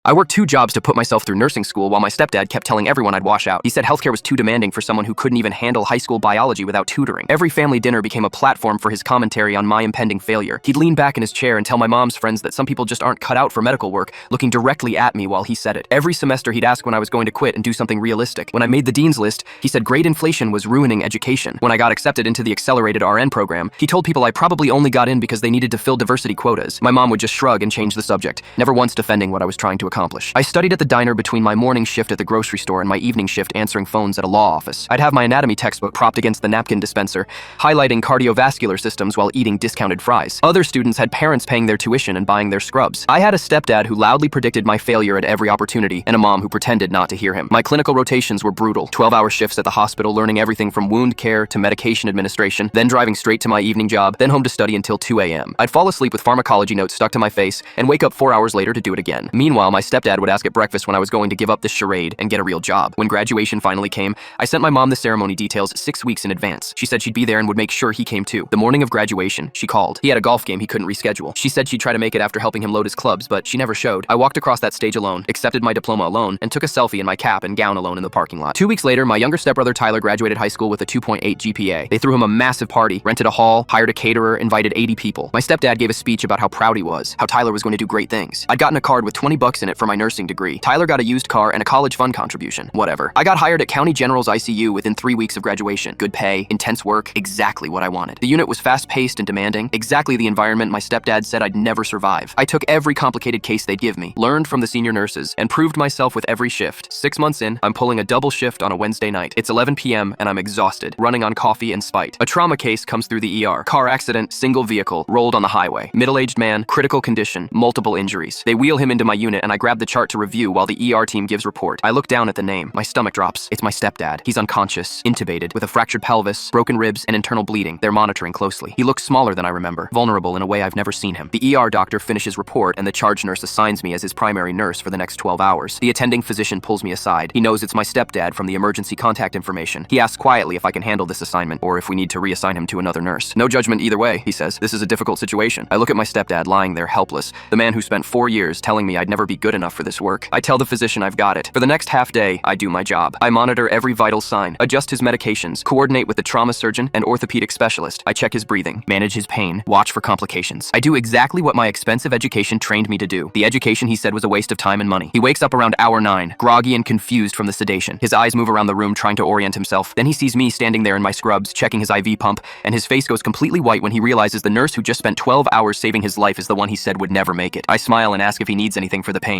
I worked 2 jobs to put myself through nursing school while my stepdad kept telling everyone I'd wash out. He said healthcare was too demanding for someone who couldn't even handle high school biology without tutoring. Every family dinner became a platform for his commentary on my impending failure. He'd lean back in his chair and tell my mom's friends that some people just aren't cut out for medical work, looking directly at me while he said it. Every semester he'd ask when I was going to quit and do something realistic. When I made the dean's list, he said grade inflation was ruining education. When I got accepted into the accelerated RN program, he told people I probably only got in because they needed to fill diversity quotas. My mom would just shrug and change the subject, never once defending what I was trying to accomplish. I studied at the diner between my morning shift at the grocery store and my evening shift answering phones at a law office. I'd have my anatomy textbook propped against the napkin dispenser, highlighting cardiovascular systems while eating discounted fries. Other students had parents paying their tuition and buying their scrubs. I had a stepdad who loudly predicted my failure at every opportunity, and a mom who pretended not to hear him. My clinical rotations were brutal. 12-hour shifts at the hospital, learning everything from wound care to medication administration, then driving straight to my evening job, then home to study until 2 a.m. I'd fall asleep with pharmacology notes stuck to my face and wake up 4 hours later to do it again. Meanwhile, my stepdad would ask at breakfast when I was going to give up this charade and get a real job. When graduation finally came, I sent my mom the ceremony details 6 weeks in advance. She said she'd be there and would make sure he came too. The morning of graduation, she called. He had a golf game he couldn't reschedule. She said she'd try to make it after helping him load his clubs, but she never showed. I walked across that stage alone, accepted my diploma alone, and took a selfie in my cap and gown alone in the parking lot. 2 weeks later, my younger stepbrother Tyler graduated high school with a 2.8 GPA. They threw him a massive party, rented a hall, hired a caterer, invited 80 people. My stepdad gave a speech about how proud he was, how Tyler was going to do great things. I'd gotten a card with $20 in it for my nursing degree. Tyler got a used car and a college fund contribution. Whatever. I got hired at County General's ICU within 3 weeks of graduation. Good pay, intense work, exactly what I wanted. The unit was fast-paced and demanding, exactly the environment my stepdad said I'd never survive. I took every complicated case they'd give me, learned from the senior nurses, and proved myself with every shift. 6 months in, I'm pulling a double shift on a Wednesday night. It's 11 p.m. and I'm exhausted, running on coffee and spite. A trauma case comes through the ER. Car accident, single vehicle, rolled on the highway. Middle-aged man, critical condition, multiple injuries. They wheel him into my unit and I grab the chart to review while the ER team gives report. I look down at the name. My stomach drops. It's my stepdad. He's unconscious, intubated, with a fractured pelvis, broken ribs, and internal bleeding. They're monitoring closely. He looks smaller than I remember, vulnerable in a way I've never seen him. The ER doctor finishes report and the charge nurse assigns me as his primary nurse for the next 12 hours. The attending physician pulls me aside. He knows it's my stepdad from the emergency contact information. He asks quietly if I can handle this assignment or if we need to reassign him to another nurse. No judgment either way, he says. This is a difficult situation. I look at my stepdad lying there helpless, the man who spent 4 years telling me I'd never be good enough for this work. I tell the physician I've got it. For the next half day, I do my job. I monitor every vital sign, adjust his medications, coordinate with the trauma surgeon and orthopedic specialist. I check his breathing, manage his pain, watch for complications. I do exactly what my expensive education trained me to do. The education he said was a waste of time and money. He wakes up around hour 9, groggy and confused from the sedation. His eyes move around the room trying to orient himself. Then he sees me standing there in my scrubs, checking his IV pump, and his face goes completely white when he realizes the nurse who just spent 12 hours saving his life is the one he said would never make it. I smile and ask if he needs anything for the pain.